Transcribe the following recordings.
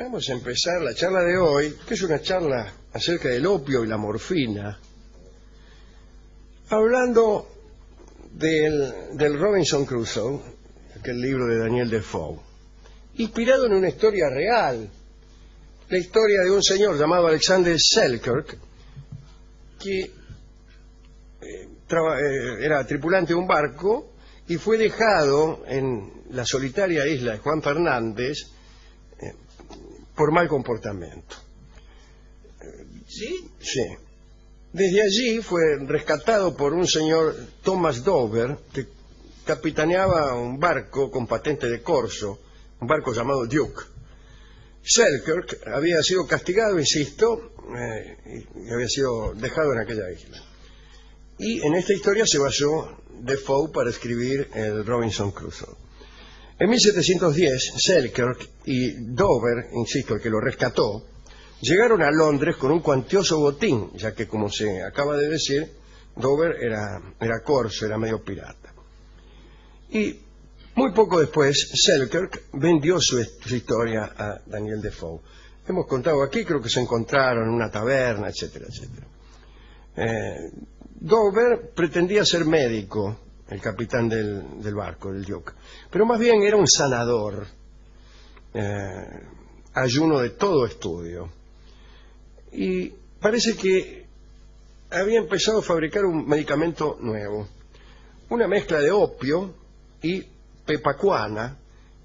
Vamos a empezar la charla de hoy, que es una charla acerca del opio y la morfina, hablando del Robinson Crusoe, aquel libro de Daniel Defoe, inspirado en una historia real, la historia de un señor llamado Alexander Selkirk, que era tripulante de un barco y fue dejado en la solitaria isla de Juan Fernández por mal comportamiento. ¿Sí? Sí. Desde allí fue rescatado por un señor Thomas Dover, que capitaneaba un barco con patente de corso, un barco llamado Duke. Selkirk había sido castigado, insisto, y había sido dejado en aquella isla. Y en esta historia se basó Defoe para escribir el Robinson Crusoe. En 1710, Selkirk y Dover, insisto, el que lo rescató, llegaron a Londres con un cuantioso botín, ya que, como se acaba de decir, Dover era corso, era medio pirata. Y muy poco después, Selkirk vendió su historia a Daniel Defoe. Hemos contado aquí, creo que se encontraron en una taberna, etcétera, etcétera. Dover pretendía ser médico, el capitán del barco, del Duke, pero más bien era un sanador, ayuno de todo estudio. Y parece que había empezado a fabricar un medicamento nuevo, una mezcla de opio y pepacuana,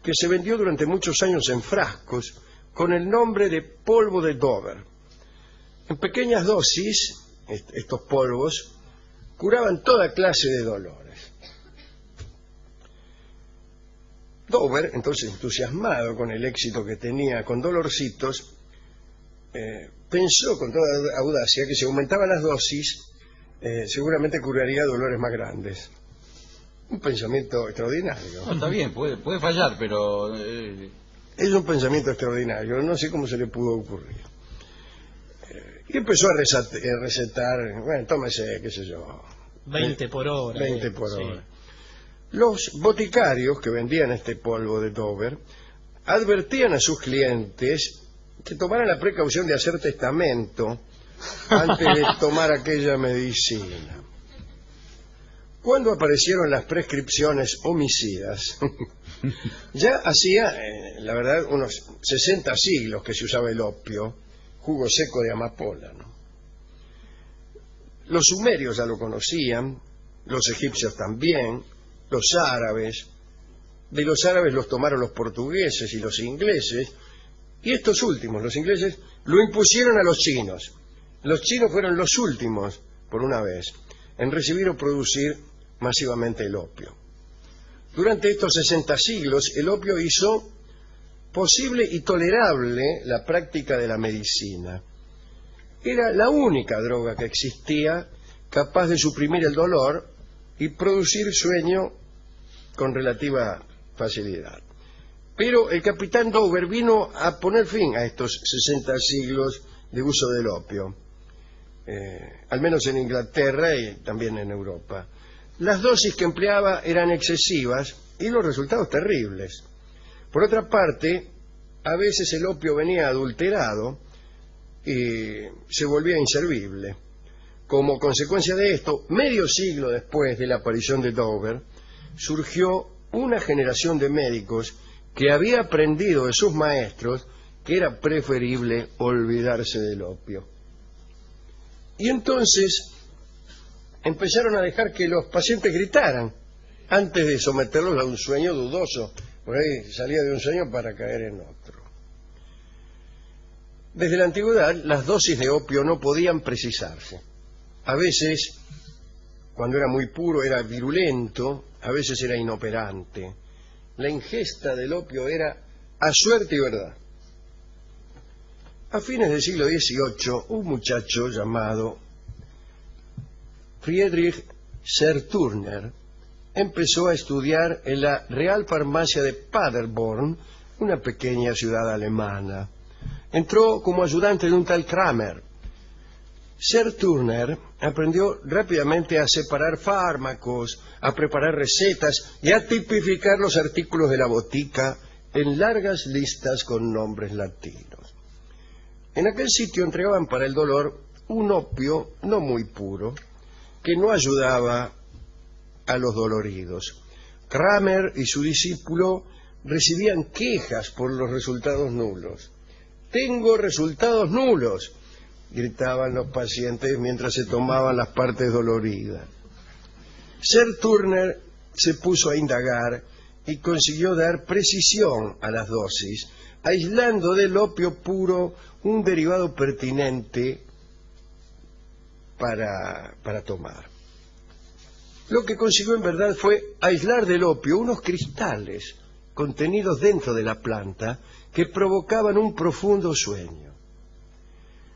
que se vendió durante muchos años en frascos con el nombre de polvo de Dover. En pequeñas dosis, estos polvos curaban toda clase de dolores. Dover, entonces entusiasmado con el éxito que tenía con dolorcitos, pensó con toda audacia que si aumentaba las dosis, seguramente curaría dolores más grandes. Un pensamiento extraordinario. No, está bien, puede fallar, pero... Es un pensamiento extraordinario, no sé cómo se le pudo ocurrir. Y empezó a recetar, bueno, tómese, qué sé yo... 20 por hora. 20 por sí. hora. Los boticarios que vendían este polvo de Dover advertían a sus clientes que tomaran la precaución de hacer testamento antes de tomar aquella medicina. Cuando aparecieron las prescripciones homicidas, ya hacía, la verdad, unos 60 siglos que se usaba el opio, jugo seco de amapola, ¿no? Los sumerios ya lo conocían, los egipcios también, los árabes. De los árabes los tomaron los portugueses y los ingleses, y estos últimos, los ingleses, lo impusieron a los chinos. Los chinos fueron los últimos, por una vez, en recibir o producir masivamente el opio. Durante estos 60 siglos, el opio hizo posible y tolerable la práctica de la medicina. Era la única droga que existía capaz de suprimir el dolor y producir sueño con relativa facilidad. Pero el capitán Dover vino a poner fin a estos 60 siglos de uso del opio, al menos en Inglaterra y también en Europa. Las dosis que empleaba eran excesivas y los resultados terribles. Por otra parte, a veces el opio venía adulterado y se volvía inservible. Como consecuencia de esto, medio siglo después de la aparición de Dover, surgió una generación de médicos que había aprendido de sus maestros que era preferible olvidarse del opio. Y entonces empezaron a dejar que los pacientes gritaran antes de someterlos a un sueño dudoso. Por ahí salía de un sueño para caer en otro. Desde la antigüedad, las dosis de opio no podían precisarse. A veces, cuando era muy puro, era virulento, a veces era inoperante. La ingesta del opio era a suerte y verdad. A fines del siglo XVIII, un muchacho llamado Friedrich Serturner empezó a estudiar en la Real Farmacia de Paderborn, una pequeña ciudad alemana. Entró como ayudante de un tal Kramer. Serturner aprendió rápidamente a separar fármacos, a preparar recetas y a tipificar los artículos de la botica en largas listas con nombres latinos. En aquel sitio entregaban para el dolor un opio no muy puro, que no ayudaba a los doloridos. Kramer y su discípulo recibían quejas por los resultados nulos. «Tengo resultados nulos», gritaban los pacientes mientras se tomaban las partes doloridas. Sir Turner se puso a indagar y consiguió dar precisión a las dosis, aislando del opio puro un derivado pertinente para tomar. Lo que consiguió en verdad fue aislar del opio unos cristales contenidos dentro de la planta que provocaban un profundo sueño.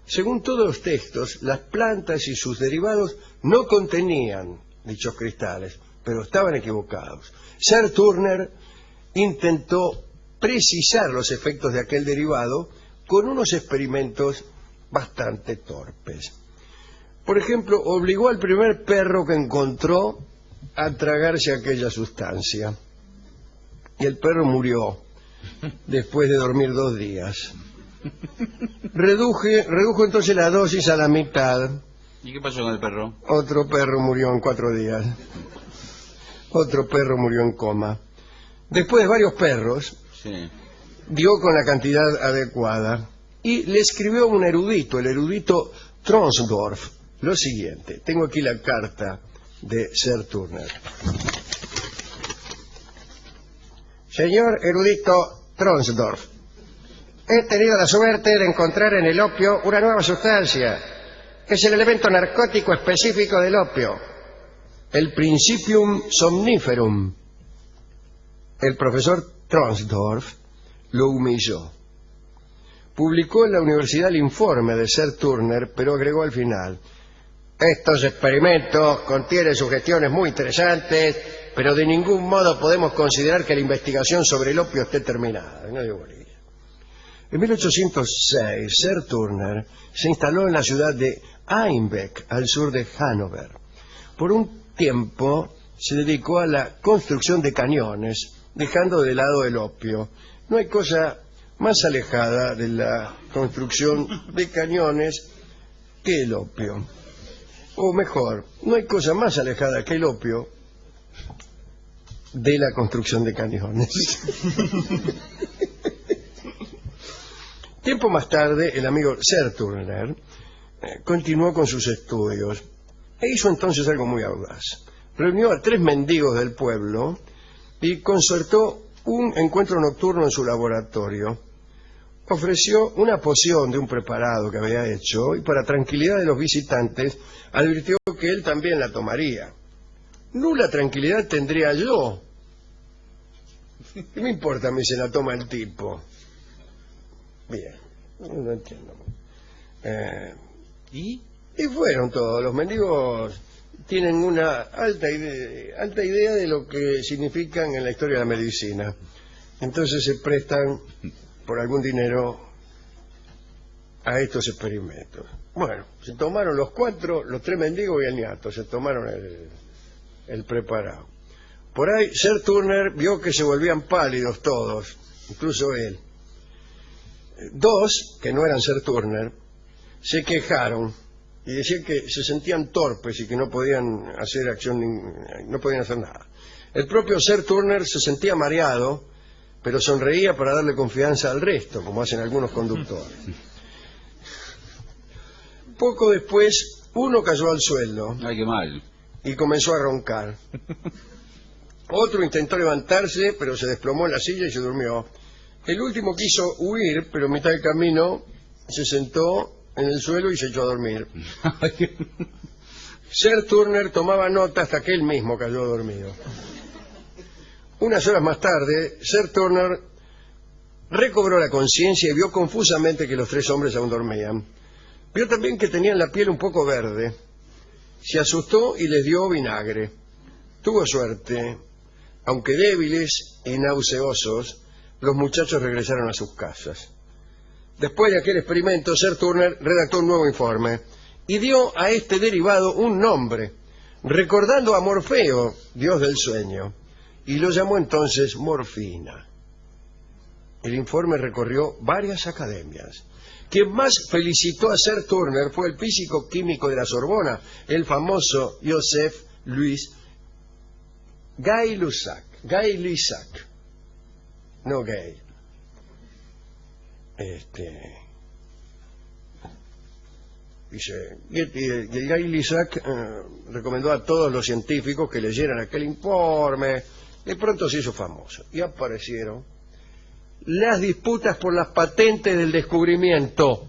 Según todos los textos, las plantas y sus derivados no contenían dichos cristales, pero estaban equivocados. Sir Turner intentó precisar los efectos de aquel derivado con unos experimentos bastante torpes. Por ejemplo, obligó al primer perro que encontró a tragarse aquella sustancia. Y el perro murió después de dormir 2 días. Redujo entonces la dosis a la mitad. ¿Y qué pasó con el perro? Otro perro murió en 4 días. Otro perro murió en coma. Después de varios perros, Sí. dio con la cantidad adecuada y le escribió a un erudito, el erudito Tronsdorf, lo siguiente. Tengo aquí la carta de Sir Turner. Señor erudito Tronsdorf, he tenido la suerte de encontrar en el opio una nueva sustancia, que es el elemento narcótico específico del opio, el Principium somniferum. El profesor Tronsdorf lo humilló. Publicó en la universidad el informe de Sir Turner, pero agregó al final: estos experimentos contienen sugestiones muy interesantes, pero de ningún modo podemos considerar que la investigación sobre el opio esté terminada. No dio bolilla. En 1806, Sir Turner se instaló en la ciudad de Einbeck, al sur de Hannover. Por un tiempo se dedicó a la construcción de cañones, dejando de lado el opio. No hay cosa más alejada de la construcción de cañones que el opio. O mejor, no hay cosa más alejada que el opio de la construcción de cañones. Tiempo más tarde, el amigo Sir Turner continuó con sus estudios e hizo entonces algo muy audaz. Reunió a 3 mendigos del pueblo y concertó un encuentro nocturno en su laboratorio. Ofreció una poción de un preparado que había hecho y, para tranquilidad de los visitantes, advirtió que él también la tomaría. Nula tranquilidad tendría yo. ¿Qué me importa a mí si la toma el tipo? Bien, no entiendo. ¿Y? Y fueron todos. Los mendigos tienen una alta idea de lo que significan en la historia de la medicina. Entonces se prestan por algún dinero a estos experimentos. Bueno, se tomaron los 4, los 3 mendigos y el niato, se tomaron el preparado. Por ahí Sir Turner vio que se volvían pálidos todos, incluso él. 2, que no eran Sir Turner, se quejaron y decían que se sentían torpes y que no podían hacer no podían hacer nada. El propio Sir Turner se sentía mareado, pero sonreía para darle confianza al resto, como hacen algunos conductores. Poco después, uno cayó al suelo. Ay, qué mal. Y comenzó a roncar. Otro intentó levantarse, pero se desplomó en la silla y se durmió. El último quiso huir, pero en mitad del camino se sentó en el suelo y se echó a dormir. Sir Turner tomaba nota hasta que él mismo cayó dormido. Unas horas más tarde, Sir Turner recobró la conciencia y vio confusamente que los 3 hombres aún dormían. Vio también que tenían la piel un poco verde. Se asustó y les dio vinagre. Tuvo suerte. Aunque débiles y nauseosos, los muchachos regresaron a sus casas. Después de aquel experimento, Sir Turner redactó un nuevo informe y dio a este derivado un nombre, recordando a Morfeo, dios del sueño, y lo llamó entonces morfina. el informe recorrió varias academias. Quien más felicitó a Sir Turner fue el físico químico de la Sorbona, el famoso Joseph Louis Gay-Lussac. Gay-Lussac. No Gay. Dice, Gay-Lussac recomendó a todos los científicos que leyeran aquel informe. De pronto se hizo famoso y aparecieron las disputas por las patentes del descubrimiento.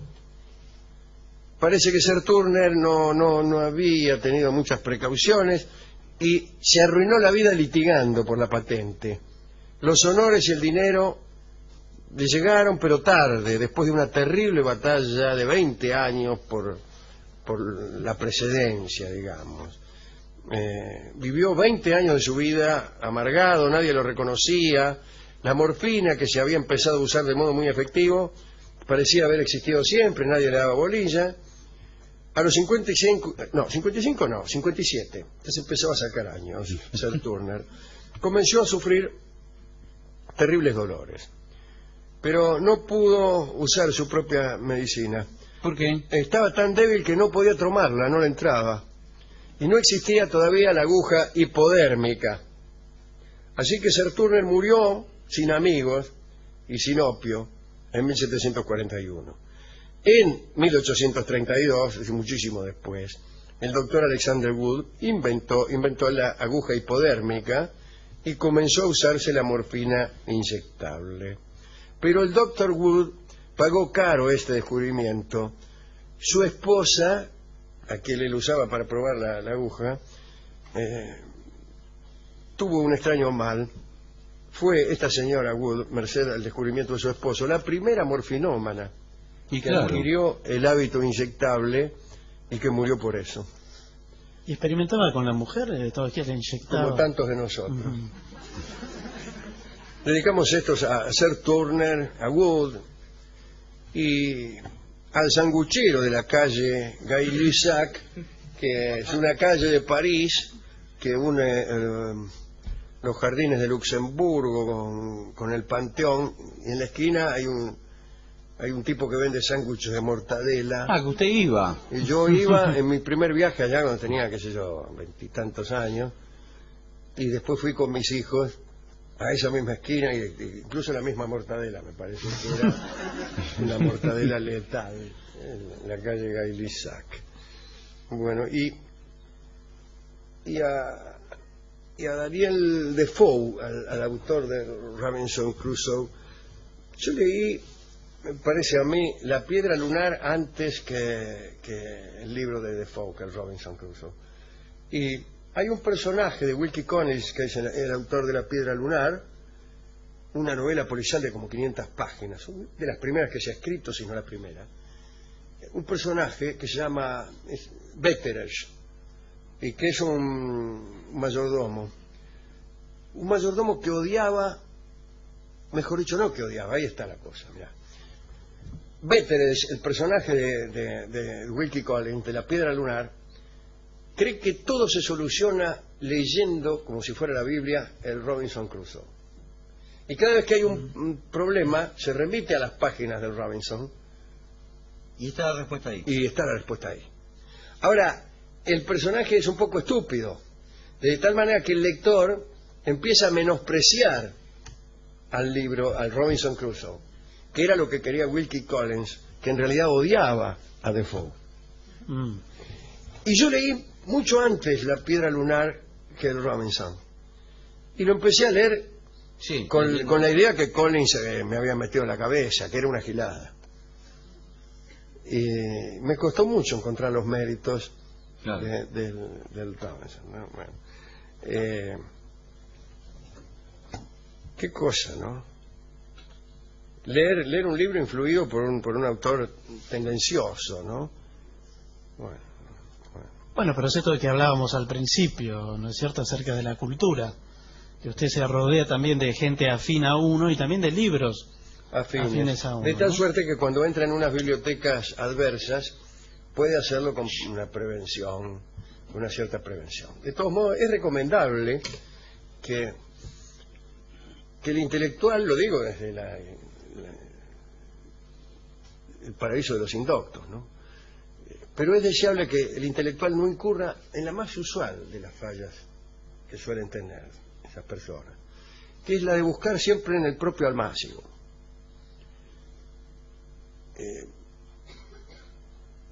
Parece que Sir Turner no había tenido muchas precauciones y se arruinó la vida litigando por la patente. Los honores y el dinero le llegaron, pero tarde, después de una terrible batalla de 20 años por la precedencia, digamos. Vivió 20 años de su vida amargado, nadie lo reconocía. La morfina, que se había empezado a usar de modo muy efectivo, parecía haber existido siempre, nadie le daba bolilla. A los 57, entonces empezaba a sacar años, Sir Turner. Comenzó a sufrir terribles dolores, pero no pudo usar su propia medicina. ¿Por qué? Estaba tan débil que no podía tomarla, no le entraba. Y no existía todavía la aguja hipodérmica. Así que Sir Turner murió sin amigos y sin opio en 1741. En 1832, es muchísimo después, el doctor Alexander Wood inventó la aguja hipodérmica y comenzó a usarse la morfina inyectable. Pero el doctor Wood pagó caro este descubrimiento. Su esposa, a quien él usaba para probar la aguja, tuvo un extraño mal. Fue esta señora Wood, merced al descubrimiento de su esposo, la primera morfinómana Y que claro, adquirió el hábito inyectable y que murió por eso, ¿Y experimentaba con la mujer? ¿Todavía le inyectaba? como tantos de nosotros. Dedicamos estos a Sir Turner, a Wood y al sanguchero de la calle Gay-Lussac, que es una calle de París que une los jardines de Luxemburgo con el Panteón, y en la esquina hay un tipo que vende sándwiches de mortadela. Ah, que usted iba. Y yo iba en mi primer viaje allá cuando tenía, qué sé yo, 20 y tantos años, y después fui con mis hijos a esa misma esquina, y incluso la misma mortadela, me parece que era una mortadela letal, en la calle Gay-Lussac. Bueno, y a Daniel Defoe, al autor de Robinson Crusoe, yo leí, me parece a mí, La piedra lunar antes que el libro de Defoe, que es Robinson Crusoe. Y hay un personaje de Wilkie Collins, que es el autor de La piedra lunar, una novela policial de como 500 páginas, de las primeras que se ha escrito, si no la primera. Un personaje que se llama Betteredge, y que es un mayordomo que odiaba, mejor dicho, no que odiaba, ahí está la cosa, mirá. Betteredge, el personaje de Wilkie Collins, de La piedra lunar, cree que todo se soluciona leyendo, como si fuera la Biblia, el Robinson Crusoe. Y cada vez que hay un problema, se remite a las páginas del Robinson. Y está la respuesta ahí. Y está la respuesta ahí. Ahora, el personaje es un poco estúpido, de tal manera que el lector empieza a menospreciar al libro, al Robinson Crusoe, que era lo que quería Wilkie Collins, que en realidad odiaba a Defoe. Y yo leí mucho antes La piedra lunar que el Robinson, y lo empecé a leer con la idea que Collins me había metido en la cabeza, que era una gilada. Y me costó mucho encontrar los méritos del Robinson, ¿no? Bueno, qué cosa, ¿no? Leer un libro influido por un autor tendencioso, ¿no? Bueno, pero es esto de que hablábamos al principio, ¿no es cierto?, acerca de la cultura, que usted se rodea también de gente afín a uno y también de libros afines a uno, de tal ¿no? suerte que cuando entra en unas bibliotecas adversas puede hacerlo con una prevención, una cierta prevención. De todos modos, es recomendable que el intelectual, lo digo desde la el paraíso de los indoctos, ¿no? Pero es deseable que el intelectual no incurra en la más usual de las fallas que suelen tener esas personas, que es la de buscar siempre en el propio almácigo.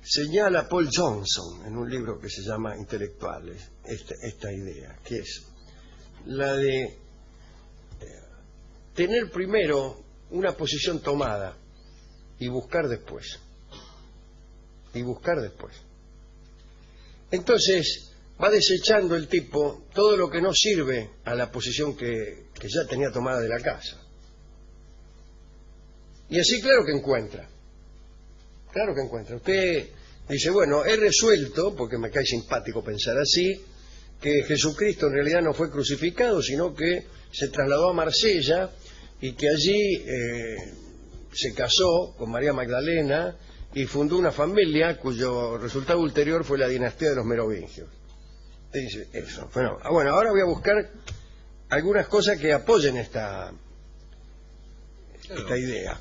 Señala Paul Johnson en un libro que se llama Intelectuales esta idea, que es la de tener primero una posición tomada y buscar después. Entonces va desechando el tipo todo lo que no sirve a la posición que ya tenía tomada de la casa. Y así claro que encuentra. Usted dice, bueno, he resuelto, porque me cae simpático pensar así, que Jesucristo en realidad no fue crucificado, sino que se trasladó a Marsella y que allí se casó con María Magdalena y fundó una familia cuyo resultado ulterior fue la dinastía de los merovingios. Usted dice eso. Bueno, ahora voy a buscar algunas cosas que apoyen esta idea.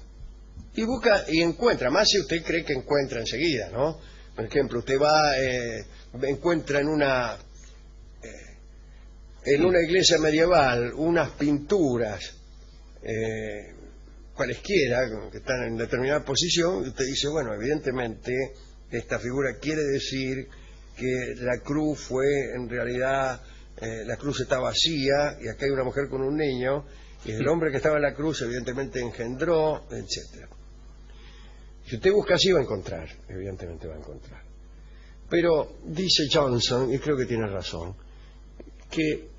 Y busca y encuentra, más si usted cree que encuentra enseguida, ¿no? Por ejemplo, usted encuentra en una iglesia medieval unas pinturas cualesquiera que están en determinada posición, y usted dice, bueno, evidentemente esta figura quiere decir que la cruz fue en realidad, la cruz está vacía y acá hay una mujer con un niño y el hombre que estaba en la cruz evidentemente engendró, etcétera. Si usted busca así va a encontrar, evidentemente va a encontrar. Pero dice Johnson, y creo que tiene razón, que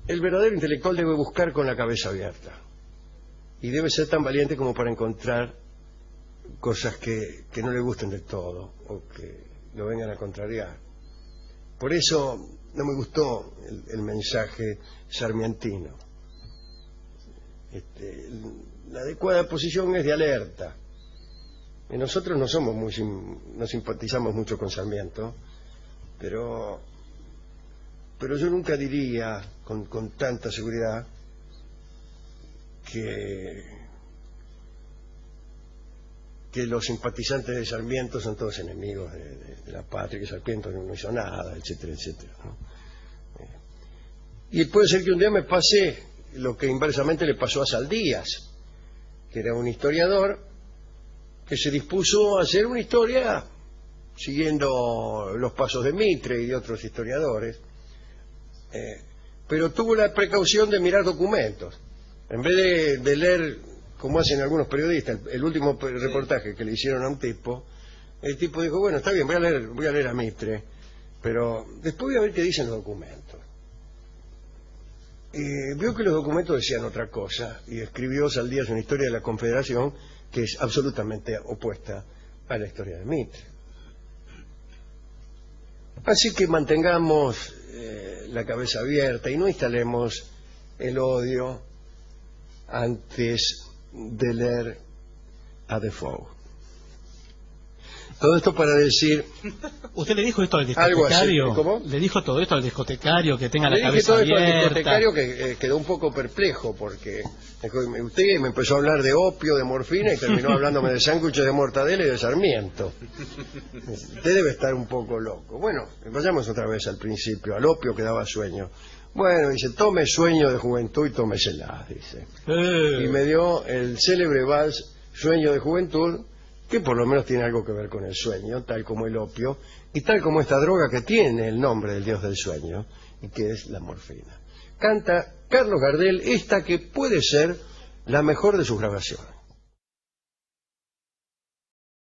el verdadero intelectual debe buscar con la cabeza abierta y debe ser tan valiente como para encontrar cosas que no le gusten del todo o que lo vengan a contrariar. Por eso no me gustó el mensaje sarmientino. La adecuada posición es de alerta. Y nosotros no simpatizamos mucho con Sarmiento, pero yo nunca diría con tanta seguridad que los simpatizantes de Sarmiento son todos enemigos de la patria, que Sarmiento no hizo nada, etcétera, etcétera, ¿no? Y puede ser que un día me pase lo que inversamente le pasó a Saldías, que era un historiador que se dispuso a hacer una historia siguiendo los pasos de Mitre y de otros historiadores, pero tuvo la precaución de mirar documentos. En vez de leer, como hacen algunos periodistas, el último reportaje que le hicieron a un tipo, el tipo dijo, bueno, está bien, voy a leer a Mitre, pero después voy a ver qué dicen los documentos. Vio que los documentos decían otra cosa y escribió Saldías una historia de la Confederación que es absolutamente opuesta a la historia de Mitre. Así que mantengamos la cabeza abierta y no instalemos el odio antes de leer a Defoe. Todo esto para decir... ¿Usted le dijo esto al discotecario? ¿Cómo? ¿Le dijo todo esto al discotecario que tenga la cabeza abierta? Le dije todo abierta? esto al discotecario que quedó un poco perplejo porque usted me empezó a hablar de opio, de morfina y terminó hablándome de sándwiches de mortadela y de Sarmiento. Usted debe estar un poco loco. Bueno, vayamos otra vez al principio, al opio que daba sueño. Bueno, dice, tome sueño de juventud y tómesela, dice. Y me dio el célebre vals Sueño de Juventud, que por lo menos tiene algo que ver con el sueño, tal como el opio, y tal como esta droga que tiene el nombre del dios del sueño, y que es la morfina. Canta Carlos Gardel esta que puede ser la mejor de sus grabaciones.